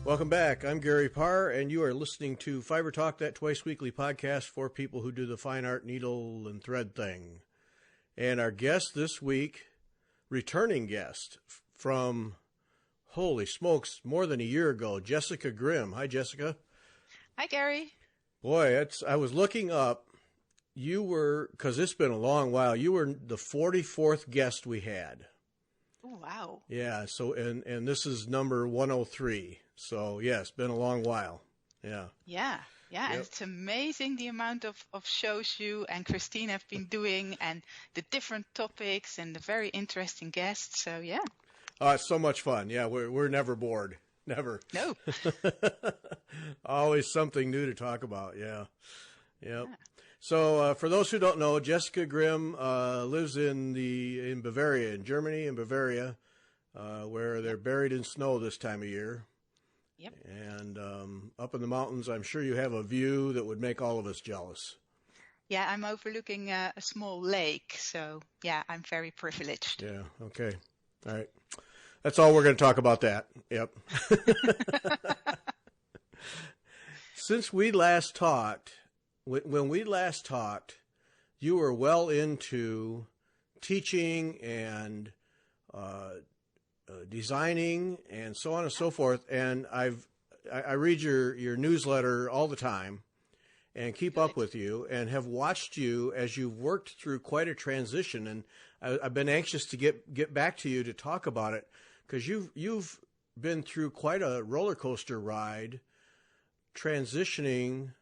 Welcome back. I'm Gary Parr, and you are listening to Fiber Talk, that twice-weekly podcast for people who do the fine art needle and thread thing. And our guest this week, returning guest from, holy smokes, more than a year ago, Jessica Grimm. Hi, Jessica. Hi, Gary. Boy, I was looking up. You were, because it's been a long while, you were the 44th guest we had. Oh, wow. Yeah, so, and this is number 103. So, yeah, it's been a long while. Yeah. Yeah. Yep. And it's amazing the amount of shows you and Christine have been doing and the different topics and the very interesting guests. So, yeah. It's so much fun. Yeah, we're never bored. Never. No. Always something new to talk about. Yeah. Yep. Yeah. So, for those who don't know, Jessica Grimm lives in Bavaria, in Germany, in Bavaria, where they're buried in snow this time of year. Yep. And up in the mountains, I'm sure you have a view that would make all of us jealous. Yeah, I'm overlooking a small lake. So, yeah, I'm very privileged. Yeah, okay. All right. That's all we're going to talk about that. Yep. Since we last talked, when we last talked, you were well into teaching and designing and so on and so forth. And I read your newsletter all the time and keep up with you and have watched you as you've worked through quite a transition. And I've been anxious to get back to you to talk about it because you've been through quite a roller coaster ride transitioning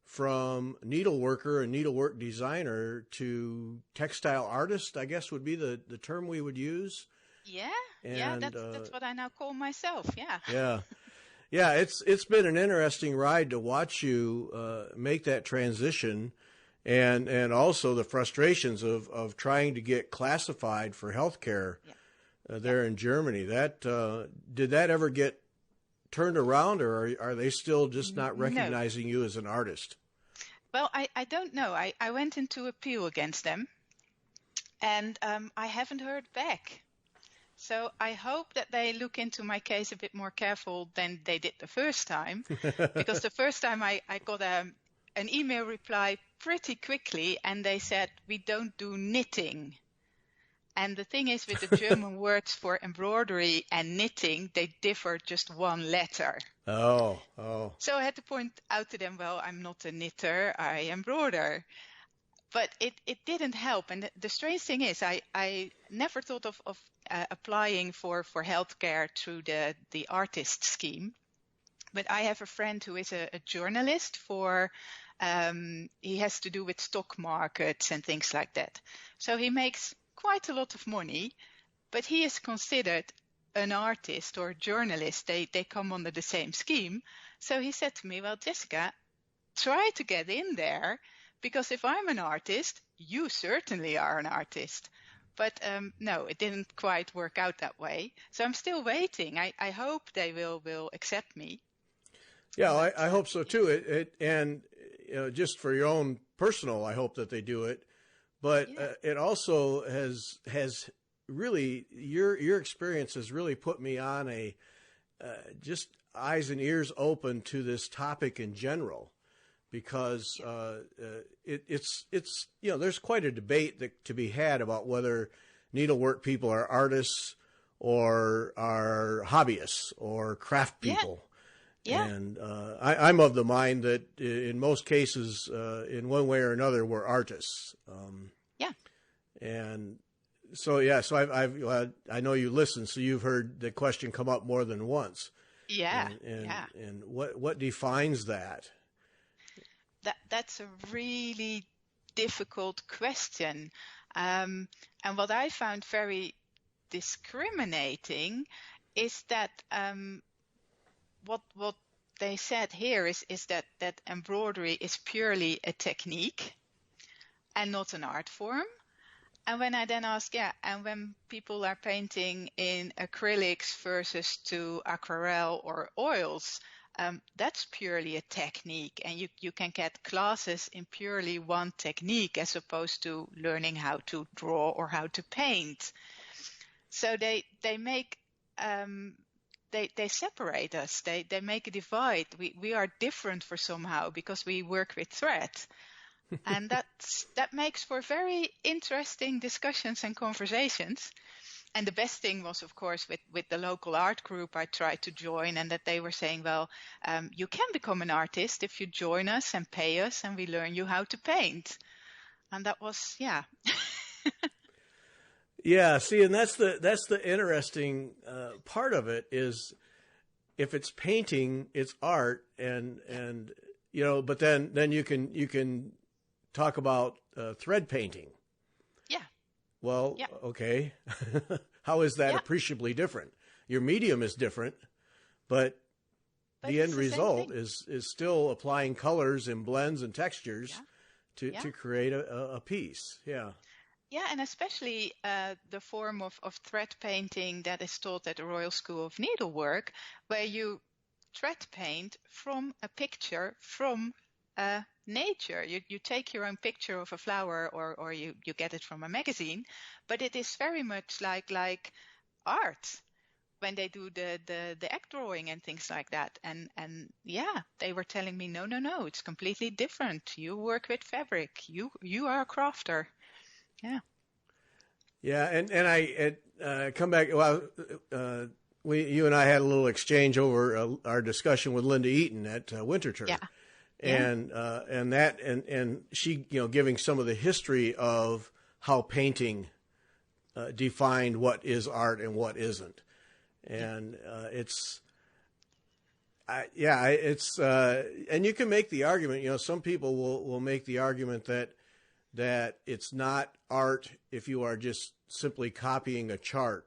from needleworker and needlework designer to textile artist, I guess would be the term we would use. Yeah, that's what I now call myself. Yeah. Yeah, yeah. It's been an interesting ride to watch you make that transition, and also the frustrations of trying to get classified for healthcare there in Germany. That did that ever get turned around, or are they still just not recognizing you as an artist? Well, I don't know. I went into appeal against them, and I haven't heard back. So I hope that they look into my case a bit more careful than they did the first time, because the first time I got an email reply pretty quickly, and they said, we don't do knitting. And the thing is, with the German words for embroidery and knitting, they differ just one letter. Oh. So I had to point out to them, well, I'm not a knitter, I embroider. But it didn't help. And the strange thing is, I never thought of applying for healthcare through the artist scheme. But I have a friend who is a journalist for, he has to do with stock markets and things like that. So he makes quite a lot of money, but he is considered an artist or a journalist. They come under the same scheme. So he said to me, well, Jessica, try to get in there. Because if I'm an artist, you certainly are an artist. But no, it didn't quite work out that way. So I'm still waiting. I hope they will accept me. Yeah, I hope so too. And just for your own personal, I hope that they do it. But it also has really, your experience has really put me on a just eyes and ears open to this topic in general. Because it's there's quite a debate to be had about whether needlework people are artists or are hobbyists or craft people. Yeah. And I'm of the mind that in most cases, in one way or another, we're artists. And so I know you listen, so you've heard the question come up more than once. Yeah. And what defines that? That's a really difficult question. And what I found very discriminating is that what they said here is that embroidery is purely a technique and not an art form. And when I then ask, and when people are painting in acrylics versus to aquarelle or oils, that's purely a technique, and you can get classes in purely one technique as opposed to learning how to draw or how to paint. So they make they separate us. They make a divide. We are different for somehow because we work with thread. And that makes for very interesting discussions and conversations. And the best thing was, of course, with the local art group I tried to join, and that they were saying, well, you can become an artist if you join us and pay us, and we learn you how to paint. And that was, yeah. Yeah, see, and that's the interesting part of it is if it's painting, it's art, and but then you can talk about thread painting. Yeah. Well, yeah. Okay, how is that appreciably different? Your medium is different, but the end result is still applying colors and blends and textures to create a piece. Yeah. Yeah, and especially the form of thread painting that is taught at the Royal School of Needlework, where you thread paint from a picture from nature. You take your own picture of a flower, or you get it from a magazine, but it is very much like art when they do the egg drawing and things like that. And yeah, they were telling me, no, it's completely different. You work with fabric. You are a crafter. Yeah. Yeah, and I come back. Well, you and I had a little exchange over our discussion with Linda Eaton at Winterthur. Yeah. And she giving some of the history of how painting defined what is art and what isn't, and and you can make the argument. Some people will make the argument that it's not art if you are just simply copying a chart,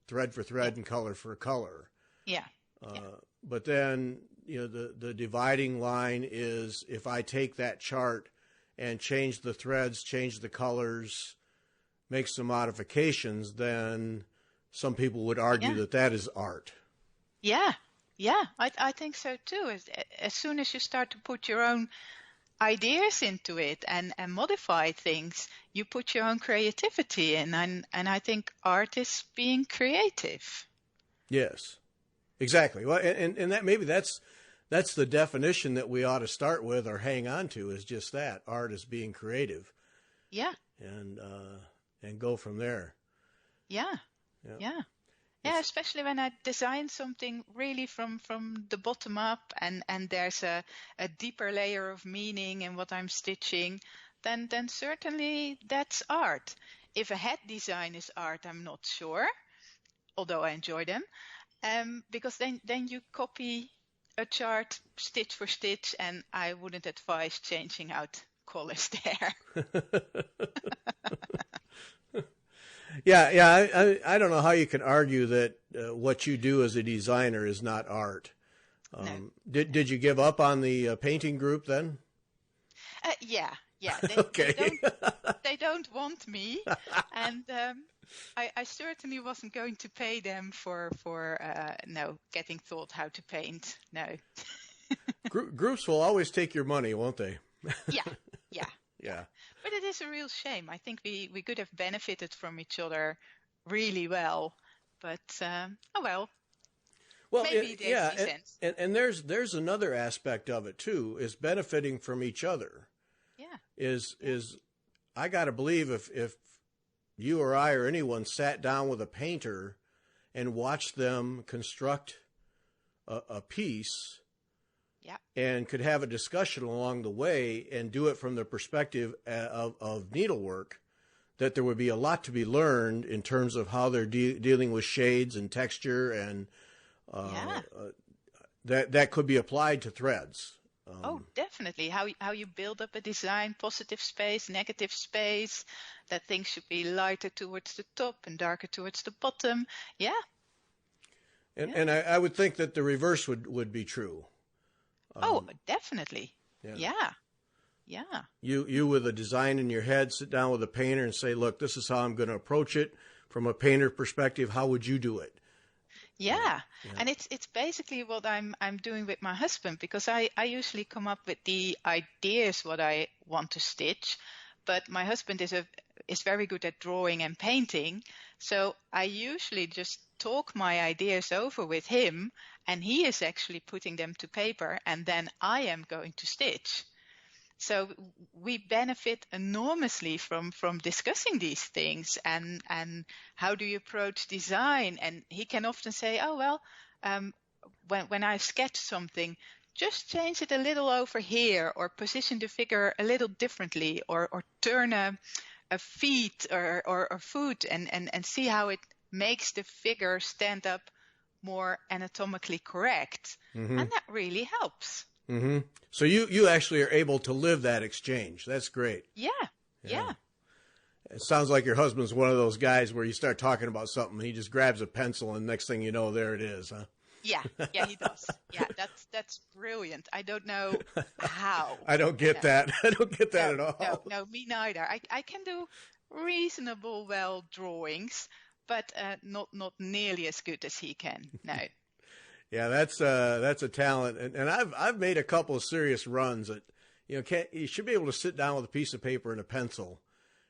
thread for thread and color for color. Yeah. But then, the dividing line is if I take that chart and change the threads, change the colors, make some modifications, then some people would argue that is art. Yeah. I think so too. As soon as you start to put your own ideas into it and modify things, you put your own creativity in, and I think art is being creative. Yes, exactly. Well, and that maybe that's the definition that we ought to start with or hang on to, is just that art is being creative. Yeah. And go from there. Yeah. Especially when I design something really from the bottom up, and there's a deeper layer of meaning in what I'm stitching, then certainly that's art. If a head design is art, I'm not sure, although I enjoy them, because then you copy a chart stitch for stitch, and I wouldn't advise changing out colors there. Yeah. I don't know how you can argue that what you do as a designer is not art. No. Did you give up on the painting group then? Yeah. Okay. They don't want me, and I certainly wasn't going to pay them for getting taught how to paint. No. Groups will always take your money, won't they? Yeah. But it is a real shame. I think we could have benefited from each other really well. But, oh well. Well, maybe there's sense. And there's another aspect of it, too, is benefiting from each other. Yeah. Is I got to believe if you or I or anyone sat down with a painter and watched them construct a piece, and could have a discussion along the way and do it from the perspective of needlework, that there would be a lot to be learned in terms of how they're dealing with shades and texture, and that could be applied to threads. Definitely. How you build up a design, positive space, negative space, that things should be lighter towards the top and darker towards the bottom. Yeah. And I would think that the reverse would be true. Definitely. Yeah. You with a design in your head, sit down with a painter and say, look, this is how I'm going to approach it from a painter perspective. How would you do it? Yeah. And it's basically what I'm doing with my husband, because I usually come up with the ideas what I want to stitch, but my husband is very good at drawing and painting, So I usually just talk my ideas over with him, and he is actually putting them to paper, and then I am going to stitch. So we benefit enormously from discussing these things, and how do you approach design? And he can often say, oh, well, when I sketch something, just change it a little over here, or position the figure a little differently, or turn a feet or foot and see how it makes the figure stand up more anatomically correct. Mm-hmm. And that really helps. Mm-hmm. So you actually are able to live that exchange. That's great. Yeah. It sounds like your husband's one of those guys where you start talking about something, he just grabs a pencil, and next thing you know, there it is, huh? Yeah, he does. Yeah, that's brilliant. I don't know how. I don't get that. I don't get that at all. No, me neither. I can do reasonable well drawings, but not nearly as good as he can. No. Yeah, that's a talent, and I've made a couple of serious runs that, you should be able to sit down with a piece of paper and a pencil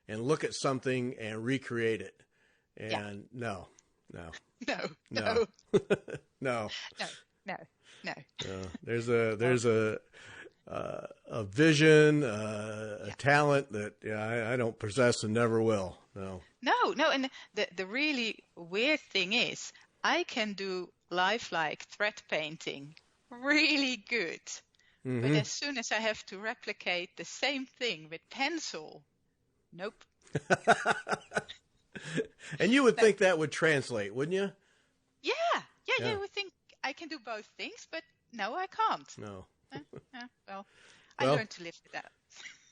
and look at something and recreate it. And no. There's a vision, a talent that I don't possess and never will. No. And the really weird thing is, I can do lifelike thread painting really good, Mm-hmm. but as soon as I have to replicate the same thing with pencil, nope. And you would think that would translate, wouldn't you? Yeah. You would think I can do both things, but no, I can't. No. Well, I learned to live with that.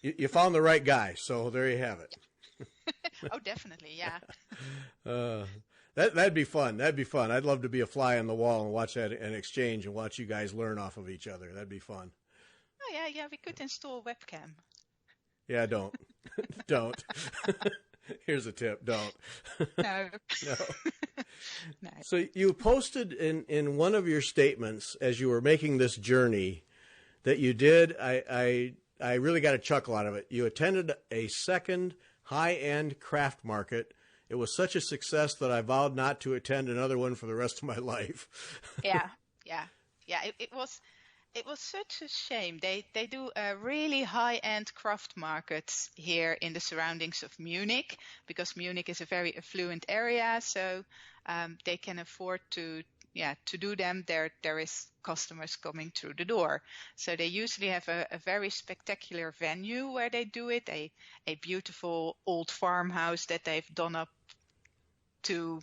You found the right guy, so there you have it. Oh, definitely, yeah. That'd be fun. I'd love to be a fly on the wall and watch that an exchange and watch you guys learn off of each other. That'd be fun. Oh, yeah, we could install a webcam. Yeah, don't. Don't. Here's a tip. Don't. No. No. So you posted in one of your statements as you were making this journey that you did, I really got a chuckle out of it. You attended a second high-end craft market. It was such a success that I vowed not to attend another one for the rest of my life. Yeah. It was such a shame. They do really high-end craft markets here in the surroundings of Munich, because Munich is a very affluent area, so they can afford to do them. There is customers coming through the door. So they usually have a very spectacular venue where they do it, a beautiful old farmhouse that they've done up to,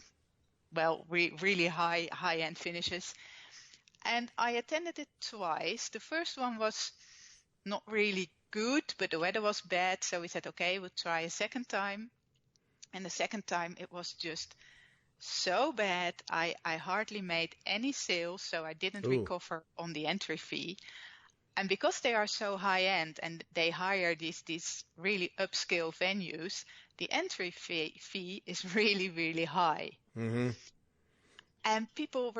really high-end finishes. And I attended it twice. The first one was not really good, but the weather was bad. So we said, okay, we'll try a second time. And the second time it was just so bad. I hardly made any sales, so I didn't recover on the entry fee. And because they are so high end and they hire these really upscale venues, the entry fee is really, really high. Mm-hmm. And people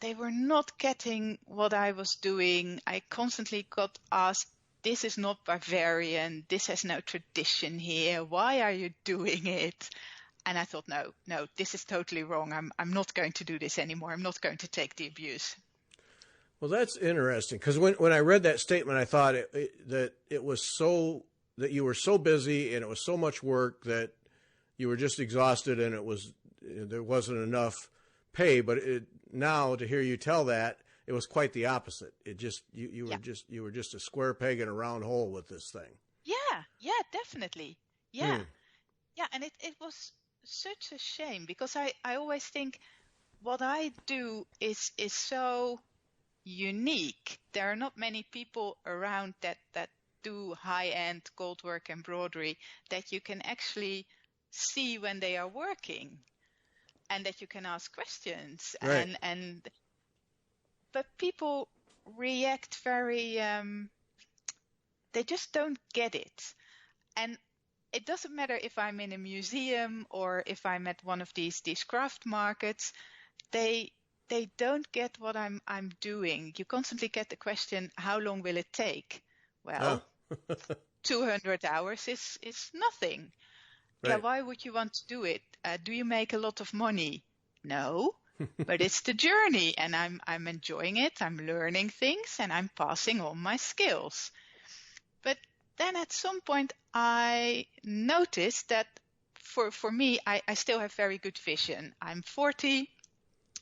they were not getting what I was doing. I constantly got asked, this is not Bavarian, this has no tradition here, why are you doing it? And I thought, no, this is totally wrong. I'm not going to do this anymore. I'm not going to take the abuse. Well, that's interesting, because when I read that statement, I thought that that you were so busy and it was so much work that you were just exhausted, and there wasn't enough pay. But now to hear you tell that, it was quite the opposite. It just you were just a square peg in a round hole with this thing. Yeah, definitely. Yeah, and it was such a shame, because I always think what I do is so unique. There are not many people around that do high-end gold work embroidery that you can actually see when they are working, and that you can ask questions. Right. But people react very they just don't get it. And it doesn't matter if I'm in a museum or if I'm at one of these craft markets, they don't get what I'm doing. You constantly get the question, how long will it take? Well, 200 hours is nothing. Yeah, why would you want to do it? Do you make a lot of money? No, but it's the journey, and I'm enjoying it. I'm learning things, and I'm passing on my skills. But then at some point, I noticed that for me, I still have very good vision. I'm 40.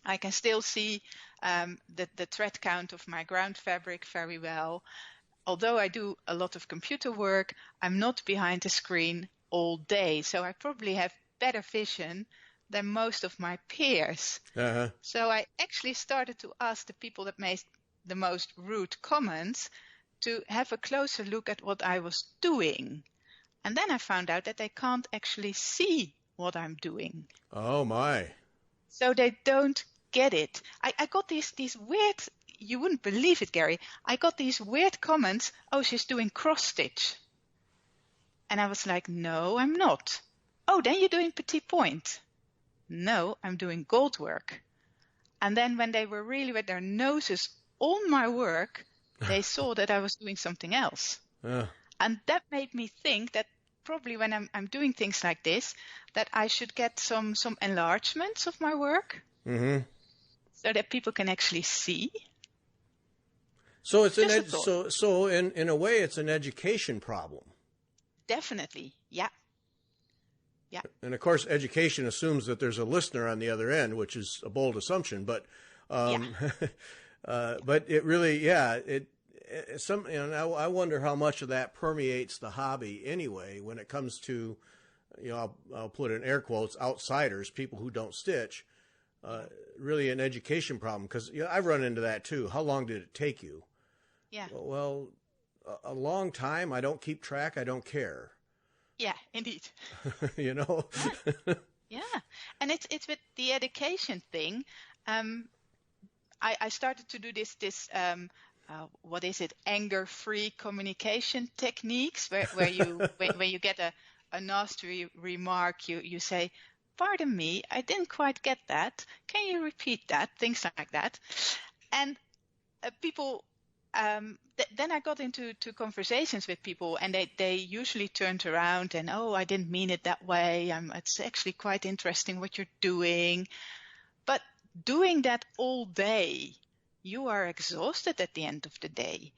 I can still see the thread count of my ground fabric very well. Although I do a lot of computer work, I'm not behind the screen all day. So I probably have better vision than most of my peers. Uh-huh. So I actually started to ask the people that made the most rude comments to have a closer look at what I was doing. And then I found out that they can't actually see what I'm doing. Oh, my. So they don't get it. I got these weird, you wouldn't believe it, Gary. I got these weird comments, oh, she's doing cross stitch. And I was like, no, I'm not. Oh, then you're doing petit point. No, I'm doing gold work. And then when they were really with their noses on my work, they saw that I was doing something else. And that made me think that probably when I'm doing things like this, that I should get some enlargements of my work, so that people can actually see. So it's so in a way it's an education problem. Definitely, yeah. Yeah. And of course, education assumes that there's a listener on the other end, which is a bold assumption. But but it really, I wonder how much of that permeates the hobby anyway. When it comes to, I'll put in air quotes, outsiders, people who don't stitch. Really an education problem, because I've run into that too. How long did it take you? Yeah. Well, a long time. I don't keep track. I don't care. Yeah, indeed. Yeah, and it's with the education thing. I started to do this what is it? Anger-free communication techniques, where you when you get a nasty remark, you say, "Pardon me, I didn't quite get that. Can you repeat that?" Things like that, and people. Then I got into conversations with people, and they usually turned around and, oh, I didn't mean it that way. It's actually quite interesting what you're doing. But doing that all day, you are exhausted at the end of the day.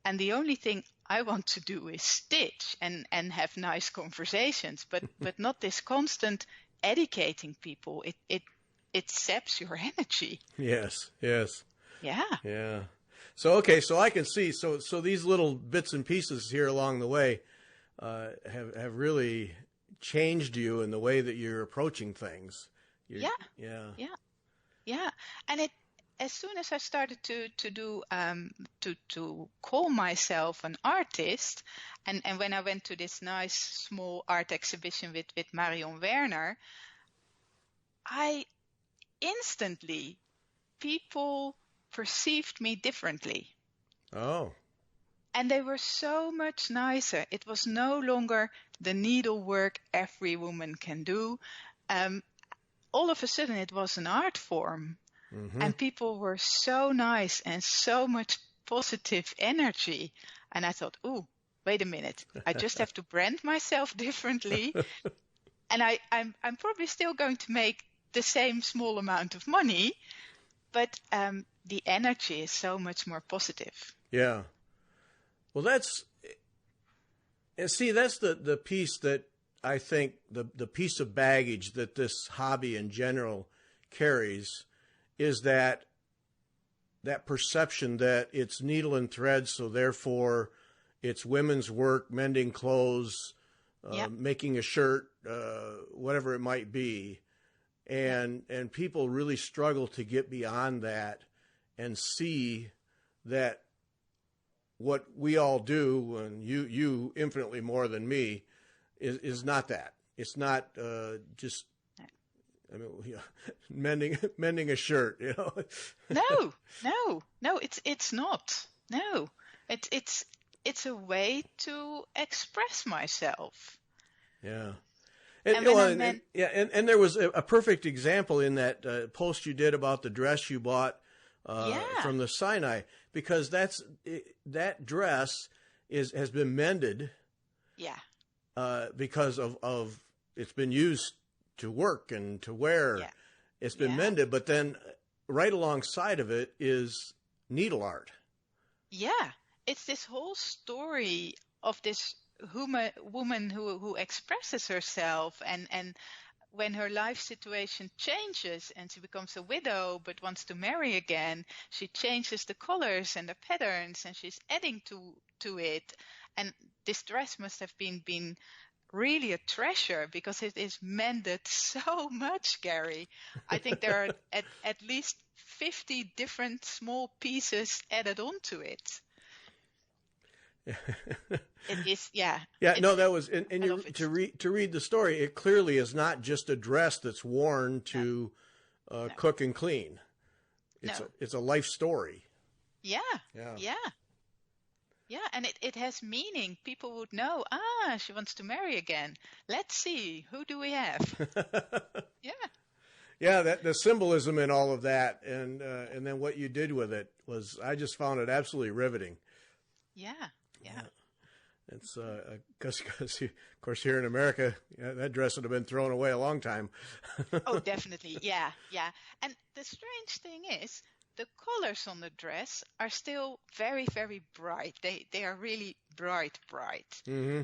And the only thing I want to do is stitch and have nice conversations, but not this constant educating people. It saps your energy. Yes. Yeah. So, okay, so I can see, so these little bits and pieces here along the way have really changed you in the way that you're approaching things. Yeah. And as soon as I started to do to call myself an artist, and when I went to this nice small art exhibition with Marion Werner, I instantly, people perceived me differently. Oh. And they were so much nicer. It was no longer the needlework every woman can do. All of a sudden it was an art form. And people were so nice and so much positive energy. And I thought, ooh, wait a minute. I just have to brand myself differently. And I'm probably still going to make the same small amount of money, but the energy is so much more positive. Yeah. Well, that's the piece that I think the piece of baggage that this hobby in general carries is that perception that it's needle and thread, so therefore it's women's work, mending clothes, making a shirt, whatever it might be. And people really struggle to get beyond that and see that what we all do, and you infinitely more than me, is not that. It's not just, mending a shirt, No, it's not. No, it's a way to express myself. Yeah. And there was a perfect example in that post you did about the dress you bought from the Sinai, because that dress has been mended. Yeah. Because of it's been used to work and to wear. Yeah. It's been mended, but then right alongside of it is needle art. Yeah, it's this whole story of this woman who expresses herself, and when her life situation changes and she becomes a widow but wants to marry again, she changes the colors and the patterns, and she's adding to it. And this dress must have been really a treasure because it is mended so much, Gary. I think there are at least 50 different small pieces added onto it. It is, yeah. Yeah, no, that was, and to read the story, it clearly is not just a dress that's worn to cook and clean. It's a life story. Yeah. Yeah, and it has meaning. People would know, she wants to marry again. Let's see, who do we have? Yeah. Yeah, the symbolism in all of that, and then what you did with it was, I just found it absolutely riveting. Yeah. It's because of course here in America, that dress would have been thrown away a long time. Oh, definitely, yeah. And the strange thing is, the colors on the dress are still very, very bright. They are really bright. Mm-hmm.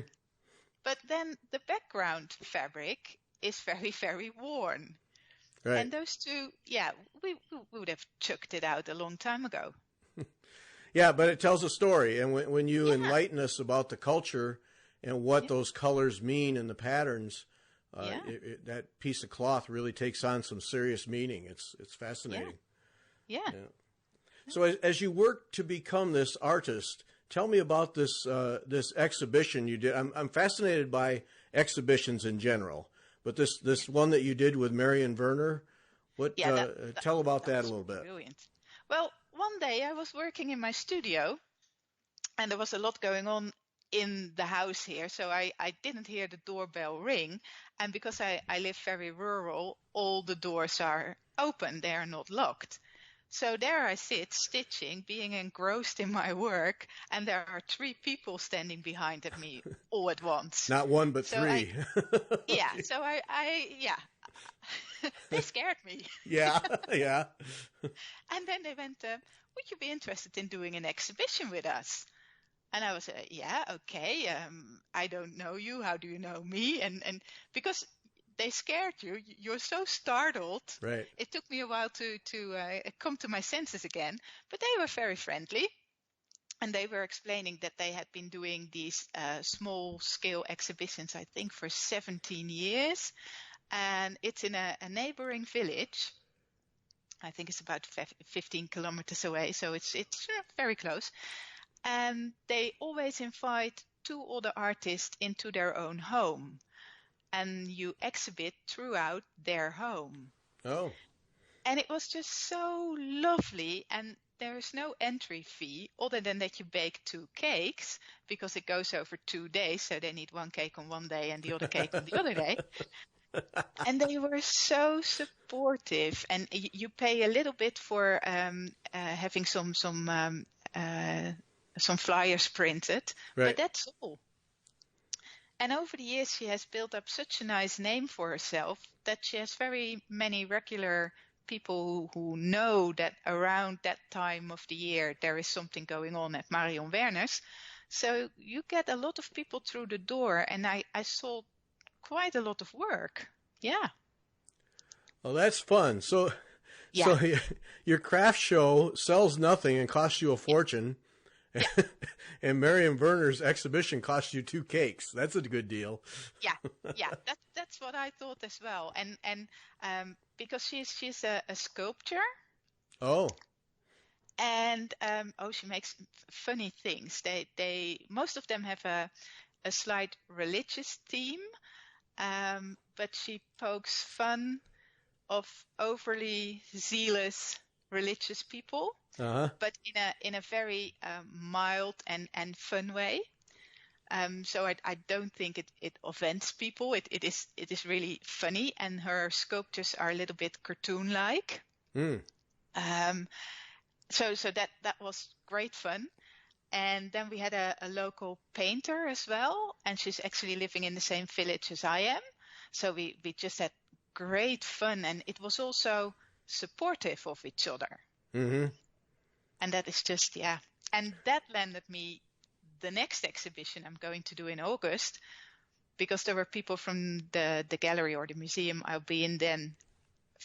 But then the background fabric is very, very worn. Right. And those two, we would have chucked it out a long time ago. Yeah, but it tells a story. And when you enlighten us about the culture and what those colors mean and the patterns, that piece of cloth really takes on some serious meaning. It's fascinating. Yeah. So as you work to become this artist, tell me about this this exhibition you did. I'm fascinated by exhibitions in general, but this one that you did with Marion Werner, tell about that a little bit. Brilliant. Well, one day I was working in my studio, and there was a lot going on in the house here, so I didn't hear the doorbell ring. And because I live very rural, all the doors are open; they are not locked. So there I sit, stitching, being engrossed in my work, and there are 3 people standing behind me all at once. Not one, but 3. So they scared me. Yeah. And then they went, would you be interested in doing an exhibition with us? And I was, yeah, okay. I don't know you. How do you know me? And because they scared you, you're so startled. Right. It took me a while to come to my senses again. But they were very friendly. And they were explaining that they had been doing these small-scale exhibitions, I think, for 17 years. And it's in a neighboring village. I think it's about 15 kilometers away, so it's very close. And they always invite 2 other artists into their own home. And you exhibit throughout their home. Oh. And it was just so lovely. And there is no entry fee other than that you bake 2 cakes because it goes over 2 days. So they need 1 cake on one day and the other cake on the other day. And they were so supportive. And you pay a little bit for having some flyers printed. Right. But that's all. And over the years, she has built up such a nice name for herself that she has very many regular people who know that around that time of the year there is something going on at Marion Werner's. So you get a lot of people through the door, and I saw quite a lot of work. Yeah. Well, that's fun. So your craft show sells nothing and costs you a fortune. Yeah. And Marion Werner's exhibition cost you 2 cakes. That's a good deal. Yeah. That's what I thought as well. And because she's a sculptor. Oh. And she makes funny things. They most of them have a slight religious theme, but she pokes fun of overly zealous religious people. Uh-huh. But in a very mild and fun way. So I don't think it offends people. It is really funny, and her sculptures are a little bit cartoon-like. Mm. So that was great fun. And then we had a local painter as well, and she's actually living in the same village as I am. So we just had great fun, and it was also supportive of each other. Mm-hmm. And that is just, yeah. And that landed me the next exhibition I'm going to do in August, because there were people from the gallery or the museum I'll be in then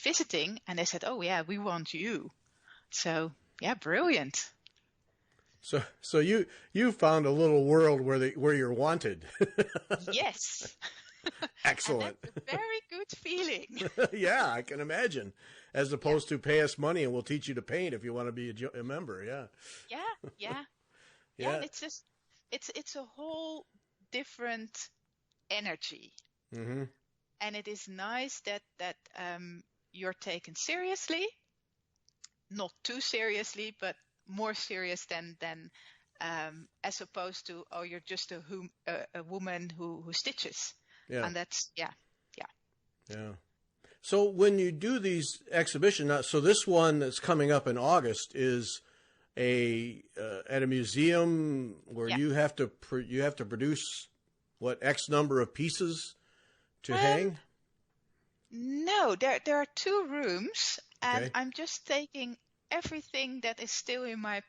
visiting, and they said, oh yeah, we want you. So yeah, brilliant. So you found a little world where you're wanted. Yes. Excellent. And that's a very good feeling. Yeah, I can imagine. As opposed to pay us money and we'll teach you to paint if you want to be a member. Yeah. Yeah. And it's just, it's a whole different energy. Mm-hmm. And it is nice that you're taken seriously, not too seriously, but more serious than as opposed to, oh, you're just a woman who stitches. Yeah. And that's, yeah. So when you do these exhibitions, so this one that's coming up in August is at a museum where you have to produce what, X number of pieces to hang? No, there are 2 rooms, and Okay. I'm just taking everything that is still in my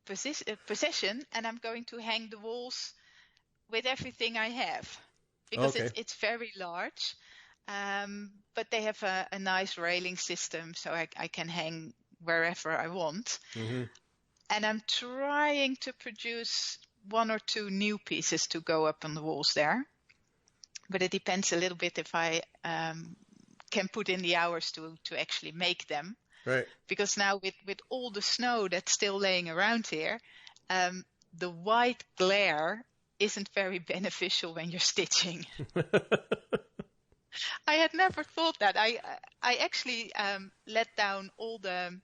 possession, and I'm going to hang the walls with everything I have, because it's very large. But they have a nice railing system, so I can hang wherever I want. Mm-hmm. And I'm trying to produce 1 or 2 new pieces to go up on the walls there. But it depends a little bit if I can put in the hours to actually make them. Right. Because now with all the snow that's still laying around here, the white glare isn't very beneficial when you're stitching. I had never thought that. I actually let down all the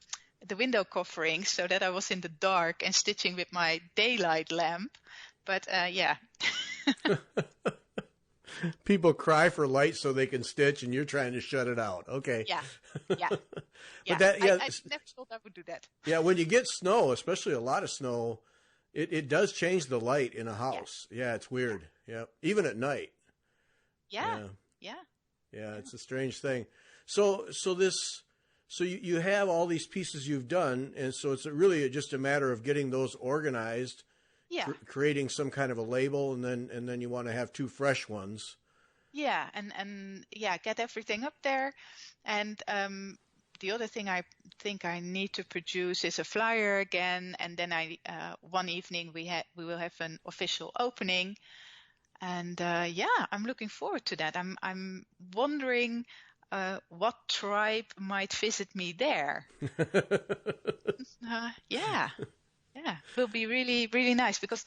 window coverings so that I was in the dark and stitching with my daylight lamp. But yeah. People cry for light so they can stitch, and you're trying to shut it out. Okay. Yeah. But I never thought I would do that. Yeah, when you get snow, especially a lot of snow, it does change the light in a house. Yeah, it's weird. Yeah, even at night. Yeah. Yeah, it's a strange thing. So you have all these pieces you've done, and so it's really just a matter of getting those organized. Yeah. Creating some kind of a label, and then you want to have 2 fresh ones. Yeah, and get everything up there. And the other thing I think I need to produce is a flyer again. And then one evening we will have an official opening. And I'm looking forward to that. I'm wondering what tribe might visit me there. Yeah, will be really, really nice, because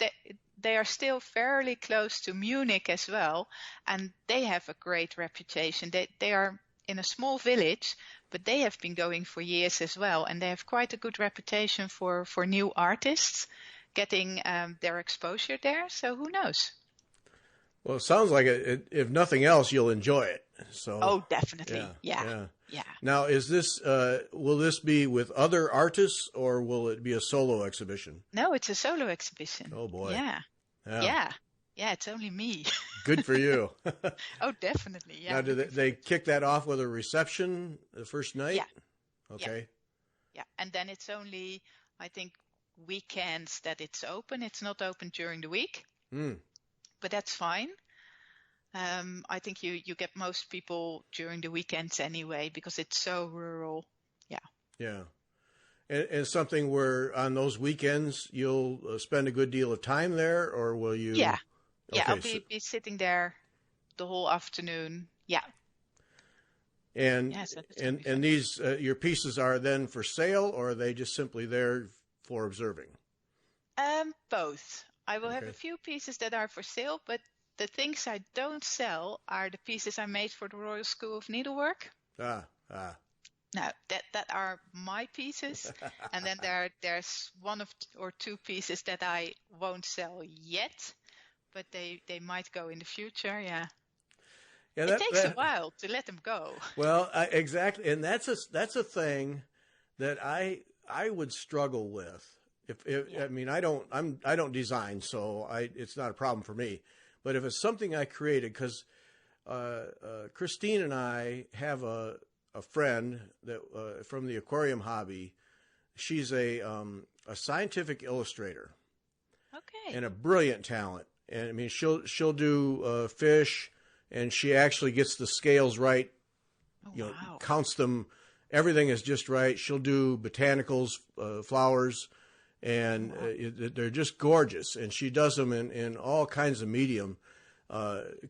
they are still fairly close to Munich as well, and they have a great reputation. They are in a small village, but they have been going for years as well, and they have quite a good reputation for new artists getting their exposure there. So who knows? Well, it sounds like if nothing else, you'll enjoy it. So. Oh, definitely. Yeah. Now, is this will this be with other artists, or will it be a solo exhibition? No, it's a solo exhibition. Oh boy. Yeah. It's only me. Good for you. Oh, definitely. Yeah. Now, do they kick that off with a reception the first night? Yeah. Okay. Yeah, and then it's only, I think, weekends that it's open. It's not open during the week. But that's fine. I think you get most people during the weekends anyway, because it's so rural. Yeah. And something where on those weekends you'll spend a good deal of time there, or will you? Yeah. Okay, I'll be sitting there the whole afternoon. Yeah. And these your pieces are then for sale, or are they just simply there for observing? Both. I will have a few pieces that are for sale, but the things I don't sell are the pieces I made for the Royal School of Needlework. Now, that are my pieces. And then there's 1 or 2 pieces that I won't sell yet, but they might go in the future. Yeah. It takes a while to let them go. Well, exactly. And that's a thing that I would struggle with. I mean, I don't design, so it's not a problem for me. But if it's something I created, because Christine and I have a friend that from the aquarium hobby. She's a scientific illustrator. Okay. And a brilliant talent. And I mean, she'll do fish, and she actually gets the scales right. Oh, you know, wow. counts them. Everything is just right. She'll do botanicals, flowers, and they're just gorgeous. And she does them in all kinds of medium.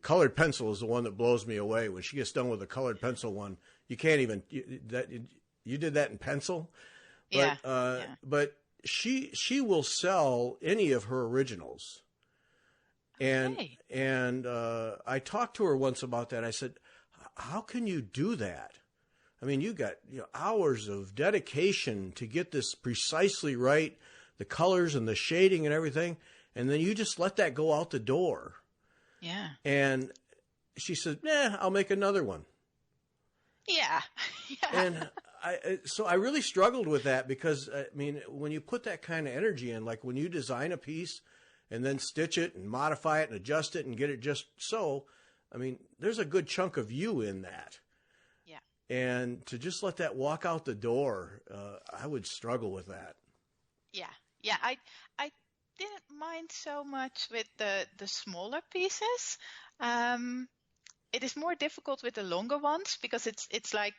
Colored pencil is the one that blows me away. When she gets done with a colored pencil one, you can't even you did that in pencil. But, but she will sell any of her originals. Okay. And I talked to her once about that. I said, how can you do that? I mean, you got hours of dedication to get this precisely right, the colors and the shading and everything, and then you just let that go out the door. Yeah. And she said, I'll make another one. Yeah. And so I really struggled with that because, I mean, when you put that kind of energy in, like when you design a piece and then stitch it and modify it and adjust it and get it just so, I mean, there's a good chunk of you in that. Yeah. And to just let that walk out the door, I would struggle with that. Yeah. Yeah. I didn't mind so much with the smaller pieces. It is more difficult with the longer ones because it's like,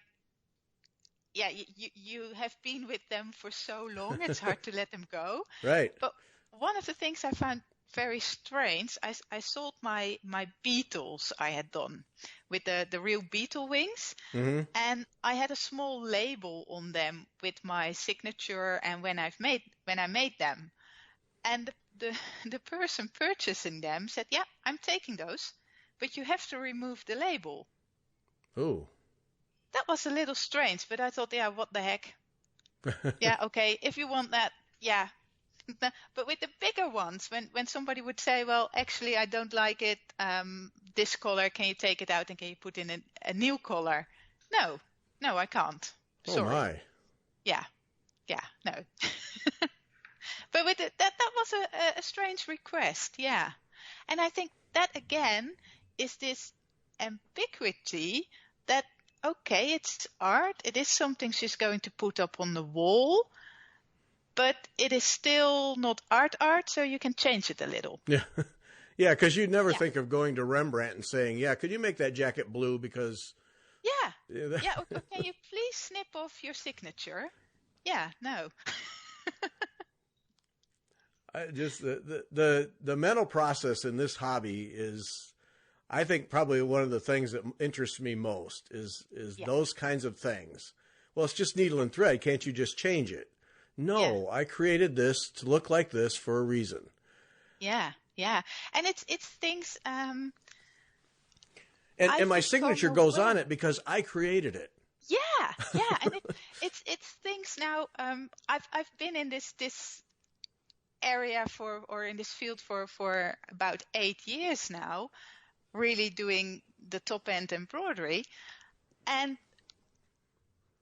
yeah, you have been with them for so long, it's hard to let them go. Right. But one of the things I found very strange, I sold my beetles I had done with the real beetle wings. Mm-hmm. And I had a small label on them with my signature and when I made them. And the person purchasing them said, yeah, I'm taking those, but you have to remove the label. Oh. That was a little strange, but I thought, yeah, what the heck? Yeah, okay, if you want that, yeah. But with the bigger ones, when somebody would say, well, actually, I don't like it, this color, can you take it out and can you put in a new color? No, I can't. Sorry. Oh, my. Yeah, no. But with that was a strange request, yeah. And I think that, again, is this ambiguity that, okay, it's art. It is something she's going to put up on the wall, but it is still not art, so you can change it a little. Yeah. Yeah, because you'd never think of going to Rembrandt and saying, yeah, could you make that jacket blue because... Yeah. Yeah, okay, can you please snip off your signature? Yeah, no. Just the mental process in this hobby is, I think, probably one of the things that interests me most is those kinds of things. Well, it's just needle and thread. Can't you just change it? No, I created this to look like this for a reason. Yeah. And it's things. And my signature goes on it because I created it. Yeah, and it's things now. I've been in this area or in this field for about 8 years now, really doing the top end embroidery, and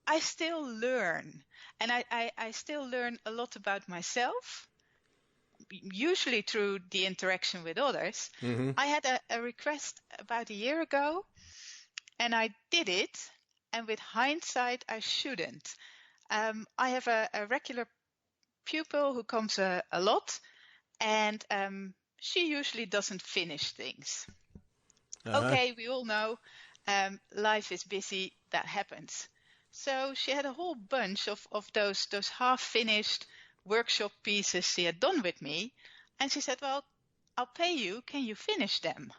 I still learn, and I still learn a lot about myself, usually through the interaction with others. Mm-hmm. I had a request about a year ago, and I did it, and with hindsight, I shouldn't. I have a regular pupil who comes a lot, and she usually doesn't finish things. Okay, we all know life is busy, that happens. So she had a whole bunch of those half-finished workshop pieces she had done with me, and she said, well, I'll pay you, can you finish them?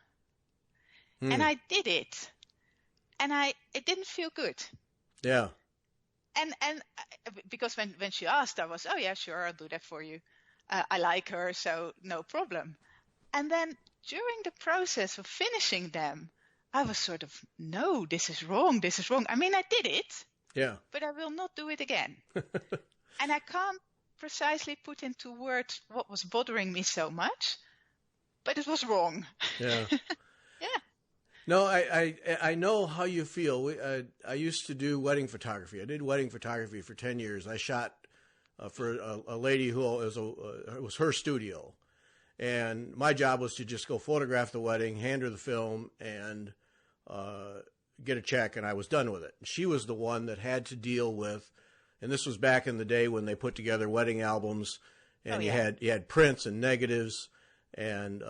And I did it, and it didn't feel good. Yeah. And because when she asked, I was, oh yeah, sure, I'll do that for you. I like her, so no problem. And then during the process of finishing them, I was sort of, no, this is wrong. I mean, I did it, but I will not do it again. And I can't precisely put into words what was bothering me so much, but it was wrong. Yeah. Yeah. No, I know how you feel. I used to do wedding photography. I did wedding photography for 10 years. I shot for a lady who it was her studio. And my job was to just go photograph the wedding, hand her the film, and get a check, and I was done with it. She was the one that had to deal with, and this was back in the day when they put together wedding albums, and you had prints and negatives, and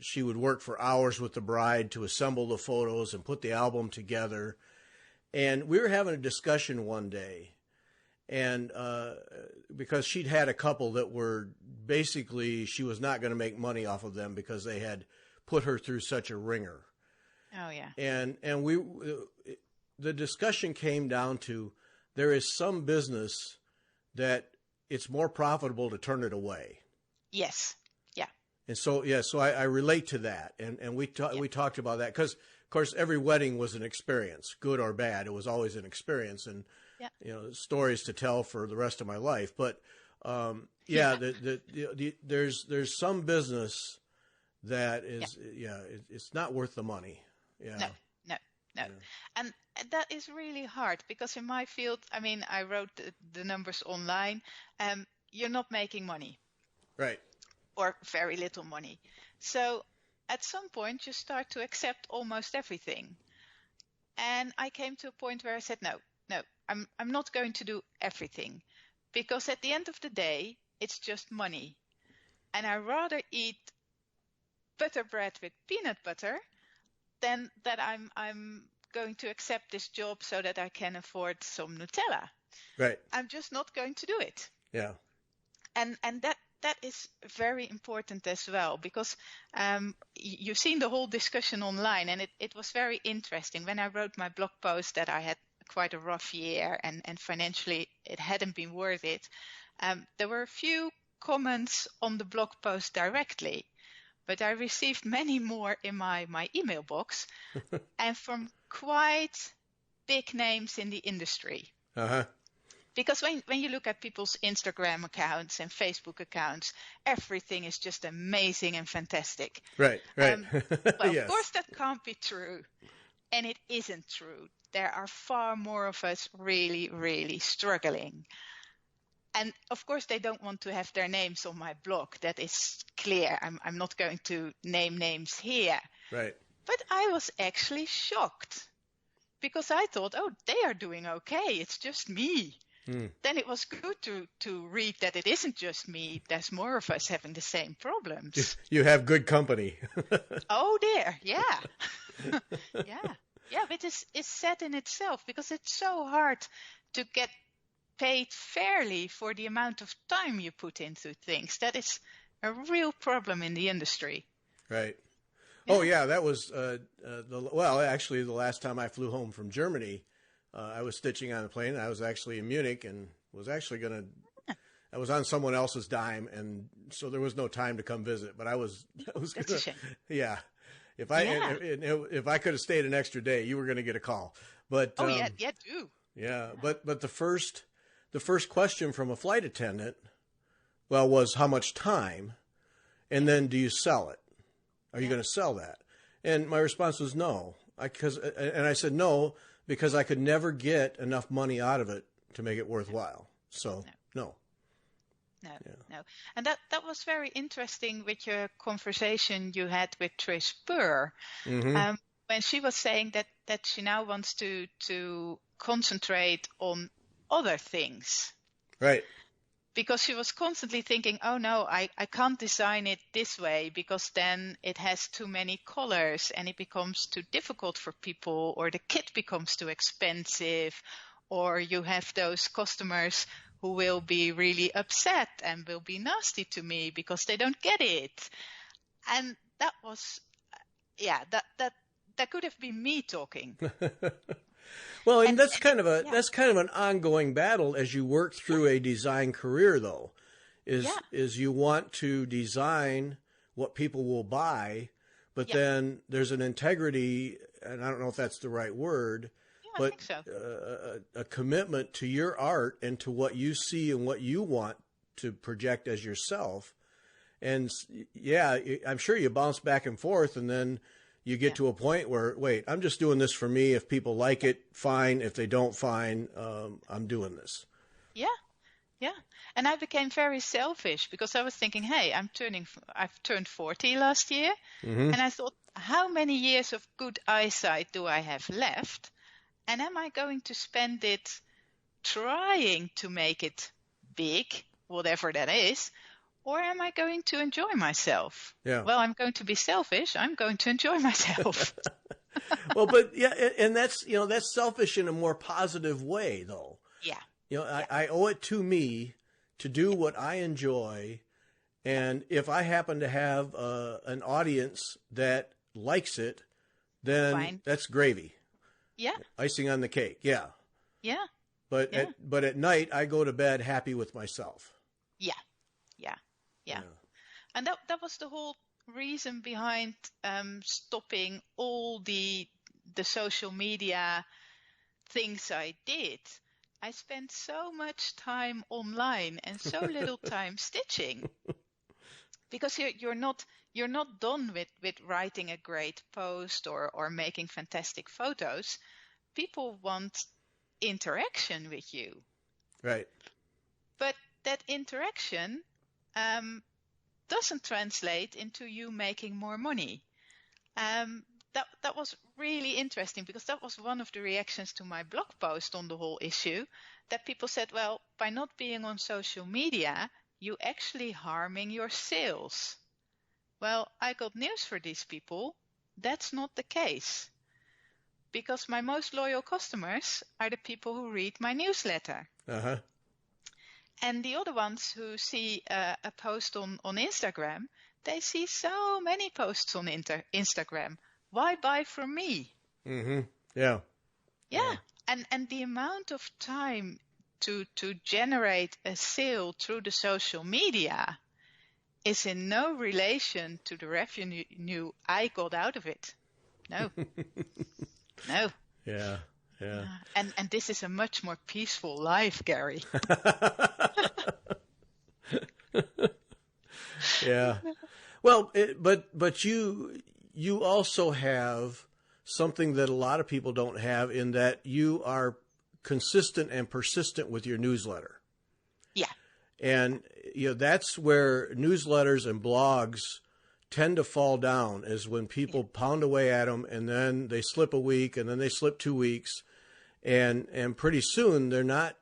she would work for hours with the bride to assemble the photos and put the album together. And we were having a discussion one day, and because she'd had a couple that were basically, she was not going to make money off of them because they had put her through such a ringer. Oh yeah. And the discussion came down to, there is some business that it's more profitable to turn it away. Yes. Yeah. And so I relate to that, and we talked about that because, of course, every wedding was an experience, good or bad. It was always an experience, and stories to tell for the rest of my life. But there's some business that is it's not worth the money. Yeah. No. Yeah. And that is really hard because in my field, I mean, I wrote the numbers online. You're not making money. Right. Or very little money. So at some point you start to accept almost everything. And I came to a point where I said, no, I'm not going to do everything, because at the end of the day, it's just money. And I rather eat butter bread with peanut butter than that I'm going to accept this job so that I can afford some Nutella. Right. I'm just not going to do it. Yeah. And that is very important as well, because you've seen the whole discussion online, and it was very interesting. When I wrote my blog post that I had quite a rough year and financially it hadn't been worth it, there were a few comments on the blog post directly, but I received many more in my email box and from quite big names in the industry. Uh-huh. Because when you look at people's Instagram accounts and Facebook accounts, everything is just amazing and fantastic. Right. But Yes. of course that can't be true. And it isn't true. There are far more of us really, really struggling. And of course they don't want to have their names on my blog. That is clear. I'm not going to name names here. Right. But I was actually shocked because I thought, oh, they are doing okay. It's just me. Then it was good to read that it isn't just me. There's more of us having the same problems. You have good company. Oh dear, yeah. Yeah, but it's sad in itself because it's so hard to get paid fairly for the amount of time you put into things. That is a real problem in the industry. Right. Yeah. Oh yeah, that was actually the last time I flew home from Germany. I was stitching on a plane. I was actually in Munich and was actually I was on someone else's dime, and so there was no time to come visit. But I was That's a shame. Yeah. If I could have stayed an extra day, you were going to get a call. But do. Yeah, but the first question from a flight attendant, was how much time, and then do you sell it? Are you going to sell that? And my response was no. I said no, because I could never get enough money out of it to make it worthwhile. So no. And that was very interesting with your conversation you had with Trish Purr, when she was saying that she now wants to concentrate on other things. Right. Because she was constantly thinking, oh no, I can't design it this way because then it has too many colors and it becomes too difficult for people, or the kit becomes too expensive, or you have those customers who will be really upset and will be nasty to me because they don't get it. And that was, that could have been me talking. Well, and that's kind of an ongoing battle as you work through a design career, though, is you want to design what people will buy, but then there's an integrity, and I don't know if that's the right word, but I think so. A commitment to your art and to what you see and what you want to project as yourself. And I'm sure you bounce back and forth, and then you get to a point where, wait, I'm just doing this for me. If people like it, fine. If they don't, fine. I'm doing this. Yeah. And I became very selfish because I was thinking, hey, I've turned 40 last year. And I thought, how many years of good eyesight do I have left? And am I going to spend it trying to make it big, whatever that is, or am I going to enjoy myself? Yeah. Well, I'm going to be selfish. I'm going to enjoy myself. Well, but yeah, and that's, that's selfish in a more positive way, though. Yeah. I owe it to me to do what I enjoy. And if I happen to have an audience that likes it, then Fine. That's gravy. Yeah. Icing on the cake. Yeah. Yeah. But Yeah. at night I go to bed happy with myself. Yeah. And that was the whole reason behind stopping all the social media things I did. I spent so much time online and so little time stitching. Because you're not done with writing a great post or making fantastic photos. People want interaction with you. Right. But that interaction doesn't translate into you making more money. That was really interesting, because that was one of the reactions to my blog post on the whole issue, that people said, well, by not being on social media, you actually harming your sales. Well, I got news for these people. That's not the case. Because my most loyal customers are the people who read my newsletter. Uh-huh. And the other ones who see a post on Instagram, they see so many posts on Instagram. Why buy from me? Mm-hmm. Yeah. Yeah. And the amount of time to generate a sale through the social media is in no relation to the revenue I got out of it. No. No. Yeah. Yeah. And this is a much more peaceful life, Gary. Yeah. Well, but you also have something that a lot of people don't have, in that you are consistent and persistent with your newsletter. Yeah. And that's where newsletters and blogs tend to fall down, is when people pound away at them, and then they slip a week, and then they slip 2 weeks, and pretty soon they're not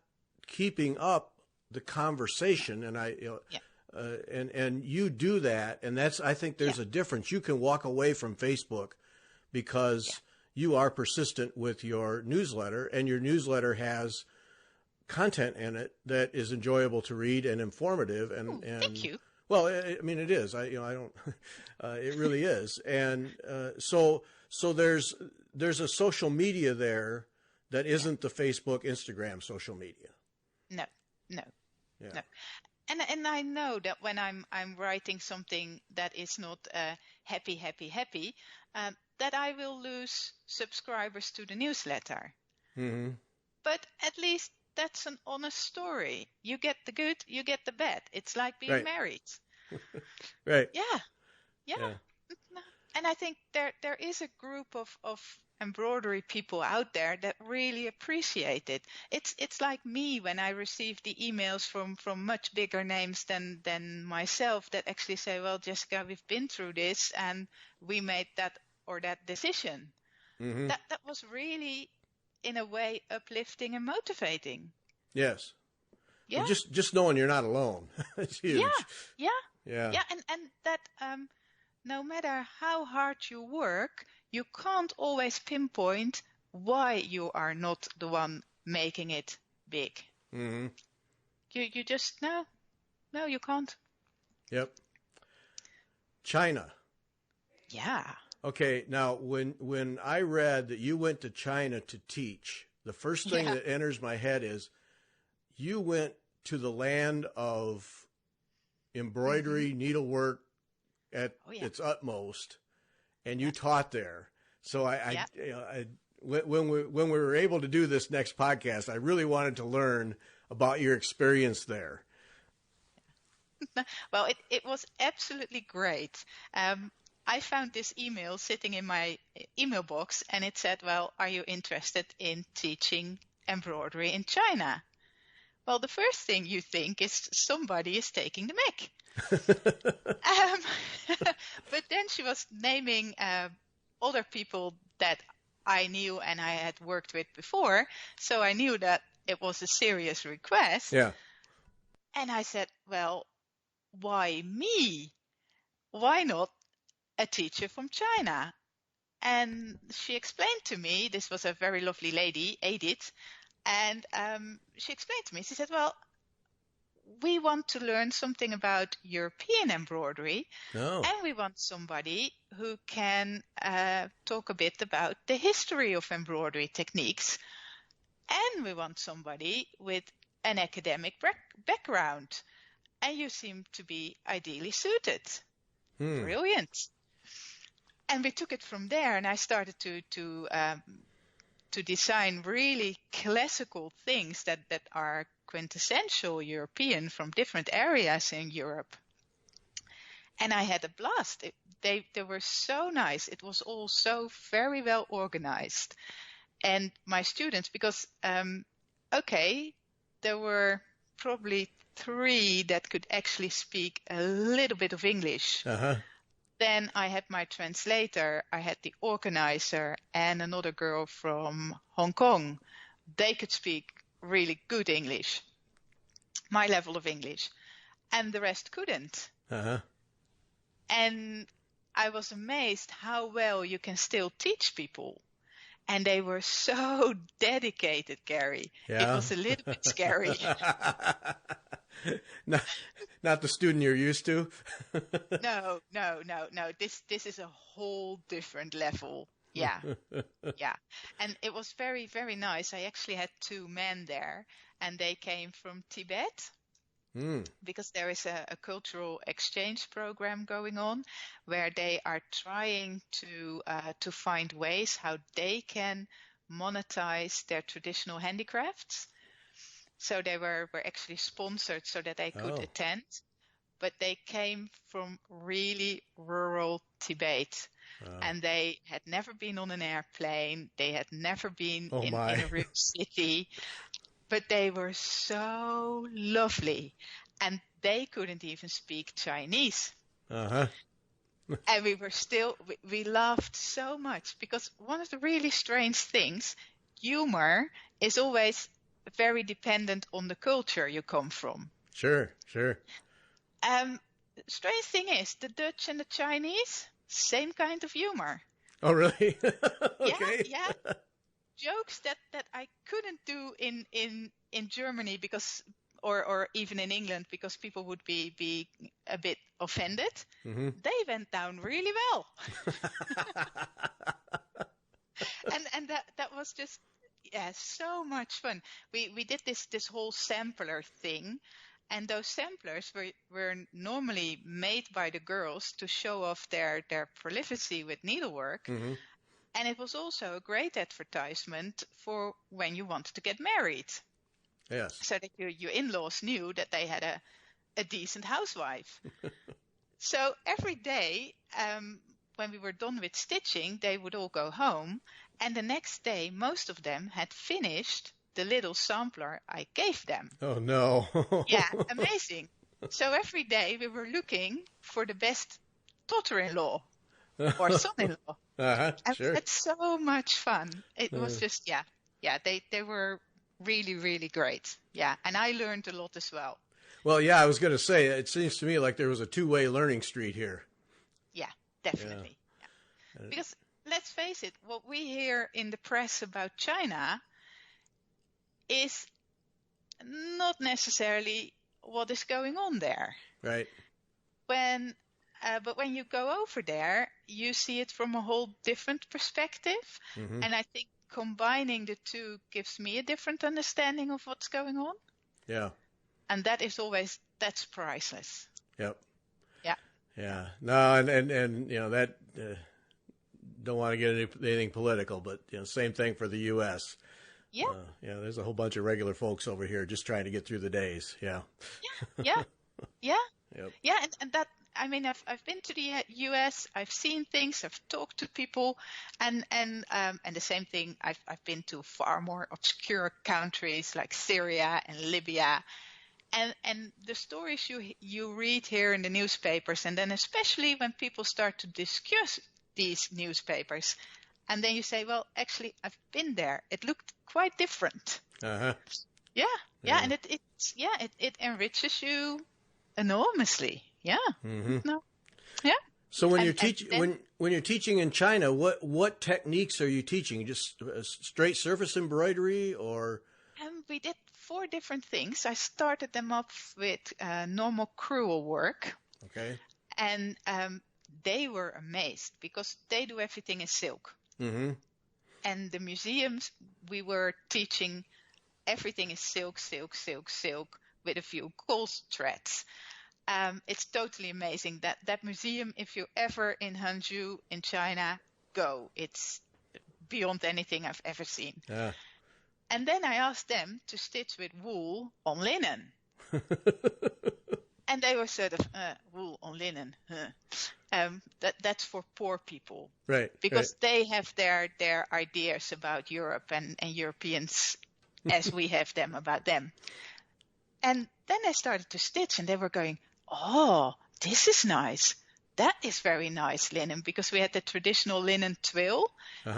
keeping up the conversation. And and you do that, and I think there's a difference. You can walk away from Facebook because you are persistent with your newsletter, and your newsletter has content in it that is enjoyable to read and informative. And thank you. Well, I mean, it is. I don't. It really is. And so there's a social media there that isn't the Facebook, Instagram social media. No. And I know that when I'm writing something that is not happy, that I will lose subscribers to the newsletter. Mm-hmm. But at least that's an honest story. You get the good, you get the bad. It's like being married. Right. Yeah. And I think there is a group of embroidery people out there that really appreciate it. It's like me when I receive the emails from much bigger names than myself that actually say, well, Jessica, we've been through this and we made that or that decision. Mm-hmm. That was really, in a way, uplifting and motivating. Yes. Yeah. Well, just knowing you're not alone. It's huge. Yeah. Yeah. And that no matter how hard you work, you can't always pinpoint why you are not the one making it big. Mm-hmm. You just no, you can't. Yep. China. Yeah. Okay, now when I read that you went to China to teach, the first thing that enters my head is you went to the land of embroidery, needlework at its utmost, and you taught there. So when we were able to do this next podcast, I really wanted to learn about your experience there. Well, it was absolutely great. I found this email sitting in my email box, and it said, well, are you interested in teaching embroidery in China? Well, the first thing you think is somebody is taking the mick. But then she was naming other people that I knew and I had worked with before. So I knew that it was a serious request. Yeah. And I said, well, why me? Why not a teacher from China? And she explained to me, this was a very lovely lady, Edith, and she explained to me, she said, well, we want to learn something about European embroidery, Oh. and we want somebody who can talk a bit about the history of embroidery techniques, and we want somebody with an academic background, and you seem to be ideally suited. Brilliant. And we took it from there, and I started to design really classical things that are quintessential European from different areas in Europe. And I had a blast. They were so nice. It was all so very well organized. And my students, because, there were probably 3 that could actually speak a little bit of English. Uh-huh. Then I had my translator, I had the organizer, and another girl from Hong Kong. They could speak really good English, my level of English, and the rest couldn't. Uh-huh. And I was amazed how well you can still teach people. And they were so dedicated, Gary. Yeah. It was a little bit scary. Not the student you're used to. No. This is a whole different level. Yeah. Yeah. And it was very, very nice. I actually had 2 men there, and they came from Tibet. Because there is a cultural exchange program going on where they are trying to find ways how they can monetize their traditional handicrafts. So they were actually sponsored so that they could attend, but they came from really rural Tibet. And they had never been on an airplane. They had never been in a real city. But they were so lovely, and they couldn't even speak Chinese. Uh-huh. And we laughed so much, because one of the really strange things, humor is always very dependent on the culture you come from. Sure. Strange thing is, the Dutch and the Chinese, same kind of humor. Oh, really? Okay. Yeah. Jokes that I couldn't do in Germany because or even in England, because people would be a bit offended. Mm-hmm. They went down really well. and that was just so much fun. We did this whole sampler thing, and those samplers were normally made by the girls to show off their prolificacy with needlework. Mm-hmm. And it was also a great advertisement for when you wanted to get married. Yes. So that your in-laws knew that they had a decent housewife. So every day, when we were done with stitching, they would all go home. And the next day, most of them had finished the little sampler I gave them. Oh, no. Yeah, amazing. So every day we were looking for the best daughter-in-law or son-in-law. Uh-huh, and sure. It's so much fun. It was just, they were really, really great. Yeah, and I learned a lot as well. Well, yeah, I was going to say, it seems to me like there was a 2-way learning street here. Yeah, definitely. Yeah. Because let's face it, what we hear in the press about China is not necessarily what is going on there. Right. But when you go over there, you see it from a whole different perspective. Mm-hmm. And I think combining the 2 gives me a different understanding of what's going on. Yeah. And that's priceless. Yep. Yeah. Yeah. No, and you know, that don't want to get anything political, but you know, same thing for the U.S. Yeah. There's a whole bunch of regular folks over here just trying to get through the days. Yeah. Yeah. Yeah. Yep. Yeah. And that, I mean, I've been to the U.S. I've seen things. I've talked to people, and the same thing. I've been to far more obscure countries like Syria and Libya, and the stories you read here in the newspapers, and then especially when people start to these newspapers? And then you say, well, actually, I've been there. It looked quite different. Uh-huh. Yeah, and it enriches you enormously. Yeah. Mm-hmm. No. Yeah. So when you're teaching in China, what techniques are you teaching? Just straight surface embroidery, or? We did 4 different things. I started them up with normal crewel work. Okay. And they were amazed because they do everything in silk. Mm-hmm. And the museums, we were teaching everything is silk, silk, silk, silk with a few gold threads. It's totally amazing. That museum, if you're ever in Hangzhou in China, go. It's beyond anything I've ever seen. Yeah. And then I asked them to stitch with wool on linen. And they were sort of, wool on linen. That's for poor people. Right. Because they have their ideas about Europe and Europeans as we have them about them. And then I started to stitch and they were going, oh, this is nice. That is very nice linen, because we had the traditional linen twill,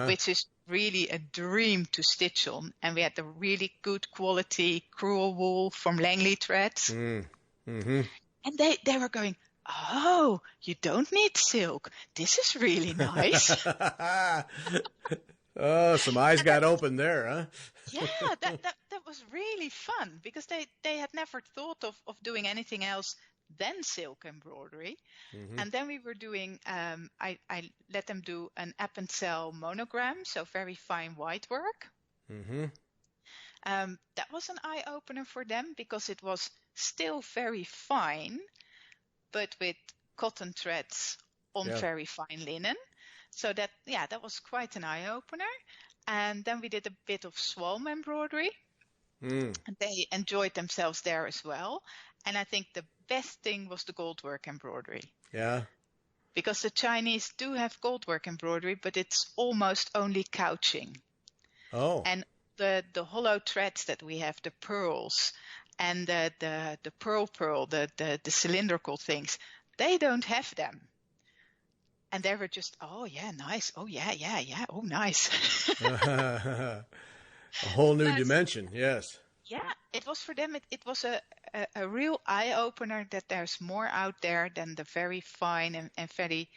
which is really a dream to stitch on. And we had the really good quality crewel wool from Langley threads. Mm-hmm. And they were going, oh, you don't need silk. This is really nice. Oh, some eyes got open there, huh? Yeah, that was really fun, because they had never thought of doing anything else than silk embroidery. Mm-hmm. And then we were doing, I let them do an Appenzell monogram, so very fine white work. Mm-hmm. That was an eye-opener for them, because it was still very fine, but with cotton threads on very fine linen. So that was quite an eye-opener. And then we did a bit of swarm embroidery. And they enjoyed themselves there as well. And I think the best thing was the goldwork embroidery. Yeah. Because the Chinese do have goldwork embroidery, but it's almost only couching. Oh. And the hollow threads that we have, the pearls and the pearl, the cylindrical things, they don't have them. And they were just, oh yeah, nice. Oh yeah, oh nice. A whole new dimension, yes. Yeah, it was for them. It was a real eye opener that there's more out there than the very fine and very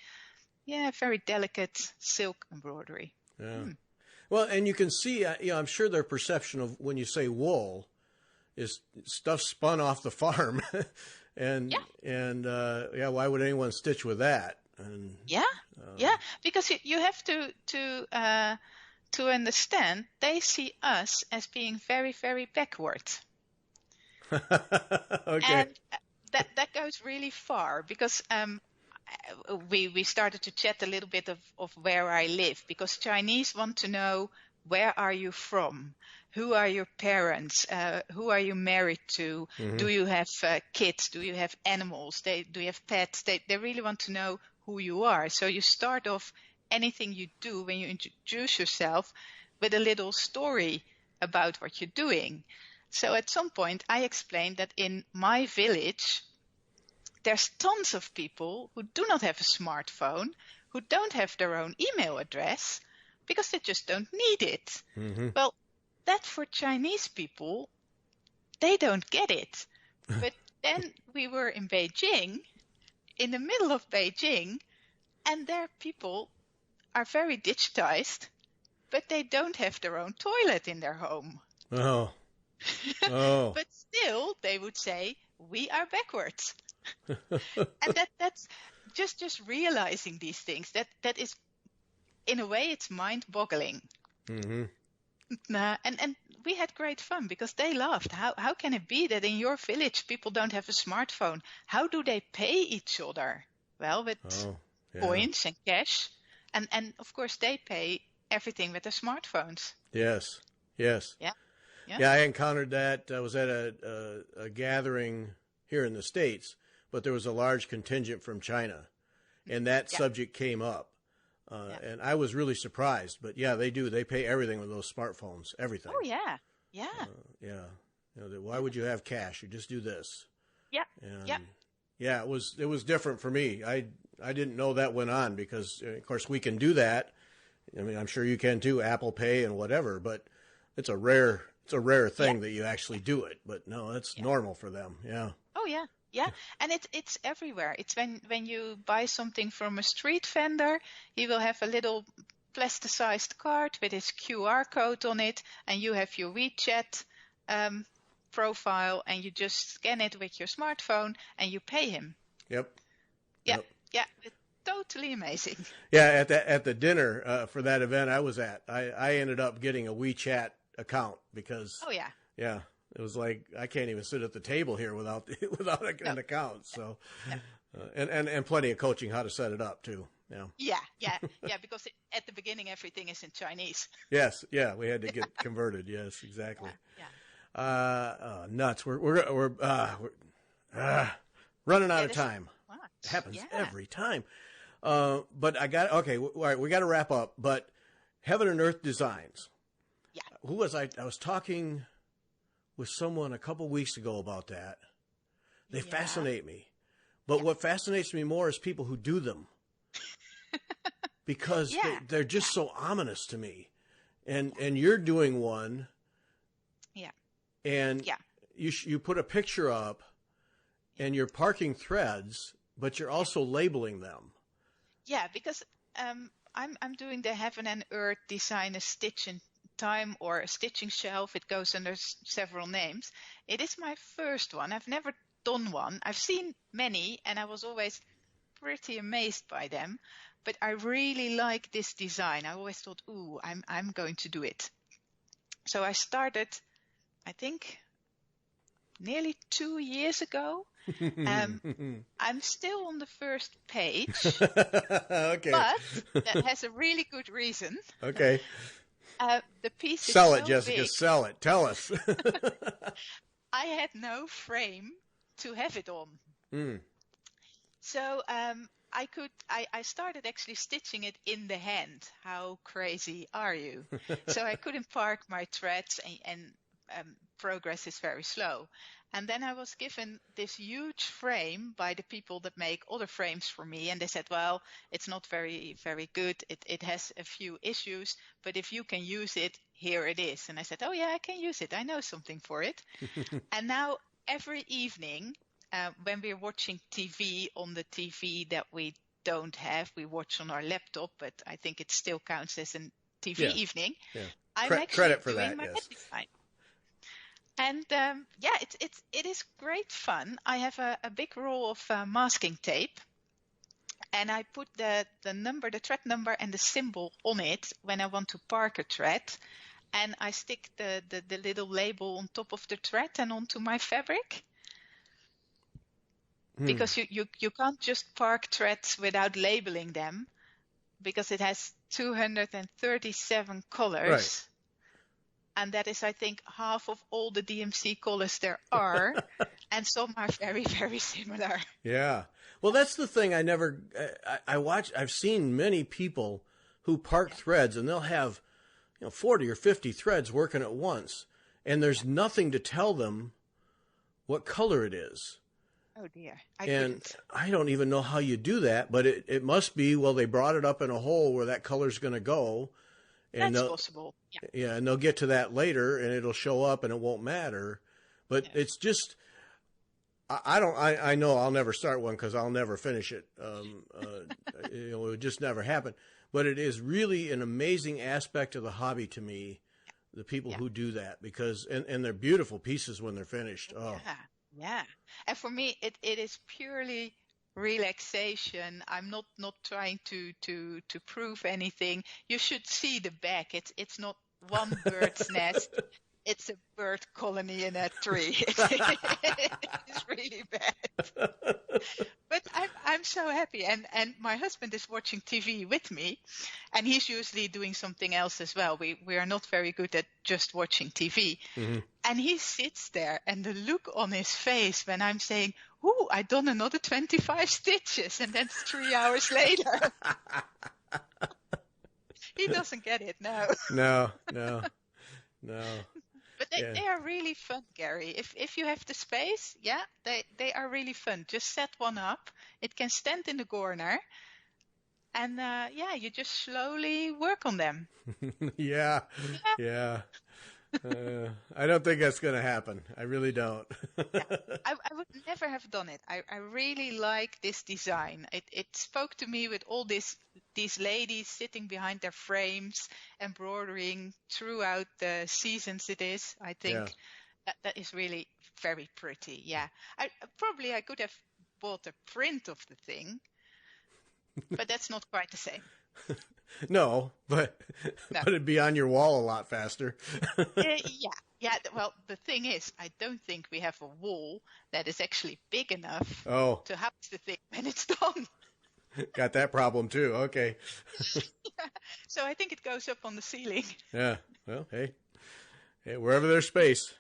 delicate silk embroidery. Yeah. Well, and you can see, I'm sure their perception of when you say wool is stuff spun off the farm, and why would anyone stitch with that? And, because you have to understand, they see us as being very, very backward. Okay. And that goes really far, because we started to chat a little bit of where I live, because Chinese want to know, where are you from? Who are your parents? Who are you married to? Mm-hmm. Do you have kids? Do you have animals? Do you have pets? They really want to know who you are. So you start off anything you do when you introduce yourself with a little story about what you're doing. So at some point I explained that in my village, there's tons of people who do not have a smartphone, who don't have their own email address, because they just don't need it. Mm-hmm. Well, that for Chinese people, they don't get it. But then we were in Beijing, in the middle of Beijing, and their people are very digitized, but they don't have their own toilet in their home. Oh. But still, they would say, we are backwards. And that's just realizing these things. That is, in a way, it's mind-boggling. Mm-hmm. And we had great fun, because they laughed. How can it be that in your village people don't have a smartphone? How do they pay each other? Well, with coins and cash. And of course, they pay everything with their smartphones. Yes. Yeah, I encountered that. I was at a gathering here in the States, but there was a large contingent from China, and that subject came up. And I was really surprised, but they do. They pay everything with those smartphones, everything. Oh, yeah. Why would you have cash? You just do this. Yeah. And it was different for me. I didn't know that went on because, of course, we can do that. I mean, I'm sure you can too, Apple Pay and whatever, but it's a rare thing that you actually do it. But no, it's normal for them. Yeah. Oh yeah. Yeah, and it's everywhere. It's when you buy something from a street vendor, he will have a little plasticized card with his QR code on it, and you have your WeChat profile, and you just scan it with your smartphone, and you pay him. Yep. Yeah, yeah, it's totally amazing. Yeah, at the dinner for that event I was at, I ended up getting a WeChat account because. Oh yeah. Yeah. It was like I can't even sit at the table here without an account. So, and plenty of coaching how to set it up too. Yeah. Yeah. Because at the beginning everything is in Chinese. Yes. Yeah. We had to get converted. Yes. Exactly. Yeah. Nuts. We're running out of time. It happens every time. But I got all right. We got to wrap up. But Heaven and Earth Designs. Yeah. Who was I? I was talking with someone a couple weeks ago about that. They fascinate me. But what fascinates me more is people who do them. Because they're just so ominous to me. And you're doing one. Yeah. And you put a picture up and you're parking threads, but you're also labeling them. Yeah, because I'm doing the Heaven and Earth Designer Stitch in Time or a stitching shelf. It goes under several names. It is my first one. I've never done one. I've seen many and I was always pretty amazed by them, but I really like this design. I always thought, ooh, I'm going to do it. So I started, I think, nearly 2 years ago. I'm still on the first page, okay, but that has a really good reason. Okay. The piece Sell is it, so Jessica. big. Sell it. Tell us. I had no frame to have it on. So I started actually stitching it in the hand. How crazy are you? So I couldn't park my threads and progress is very slow. And then I was given this huge frame by the people that make other frames for me. And they said, well, it's not very, very good. It has a few issues, but if you can use it, here it is. And I said, oh yeah, I can use it. I know something for it. And now every evening, when we're watching TV on the TV that we don't have, we watch on our laptop, but I think it still counts as a TV evening. Yeah. I'm actually credit for doing that, my yes. design. And it is great fun. I have a big roll of masking tape, and I put the thread number and the symbol on it when I want to park a thread, and I stick the little label on top of the thread and onto my fabric. Because you can't just park threads without labeling them, because it has 237 colors. Right. And that is, I think, half of all the DMC colors there are. And some are very, very similar. Yeah. Well, that's the thing I've seen many people who park threads and they'll have 40 or 50 threads working at once. And there's nothing to tell them what color it is. Oh, dear. I don't even know how you do that, but it must be, well, they brought it up in a hole where that color's going to go. And that's possible. Yeah, and they'll get to that later, and it'll show up, and it won't matter. But it's just, I know I'll never start one because I'll never finish it. It would just never happen. But it is really an amazing aspect of the hobby to me, the people who do that, because and they're beautiful pieces when they're finished. Oh. Yeah. And for me, it is purely relaxation. I'm not trying to prove anything. You should see the back. It's not one bird's nest. It's a bird colony in a tree. It's really bad. But I'm so happy. And my husband is watching TV with me, and he's usually doing something else as well. We are not very good at just watching TV. Mm-hmm. And he sits there, and the look on his face when I'm saying, ooh, I've done another 25 stitches, and that's 3 hours later. He doesn't get it, no. No. But they are really fun, Gary. If you have the space, they are really fun. Just set one up. It can stand in the corner. And you just slowly work on them. Yeah. I don't think that's going to happen. I really don't. Yeah. I would never have done it. I really like this design. It spoke to me with all these ladies sitting behind their frames, embroidering throughout the seasons it is. I think that is really very pretty. Yeah. I could have bought a print of the thing, but that's not quite the same. No, but it'd be on your wall a lot faster. Yeah. Well, the thing is, I don't think we have a wall that is actually big enough to house the thing when it's done. Got that problem too. Okay. So I think it goes up on the ceiling. Yeah. Well, hey, wherever there's space.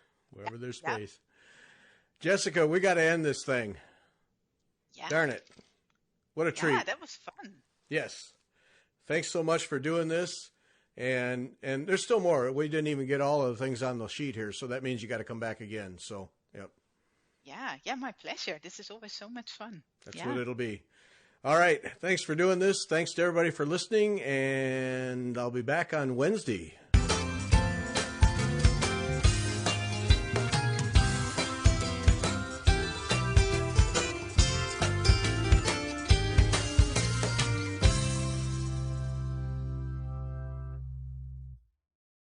Jessica, we got to end this thing. Yeah. Darn it. What a treat. Yeah, that was fun. Yes. Thanks so much for doing this. And there's still more. We didn't even get all of the things on the sheet here, so that means you got to come back again. So, yep. Yeah, my pleasure. This is always so much fun. That's what it'll be. All right. Thanks for doing this. Thanks to everybody for listening, and I'll be back on Wednesday.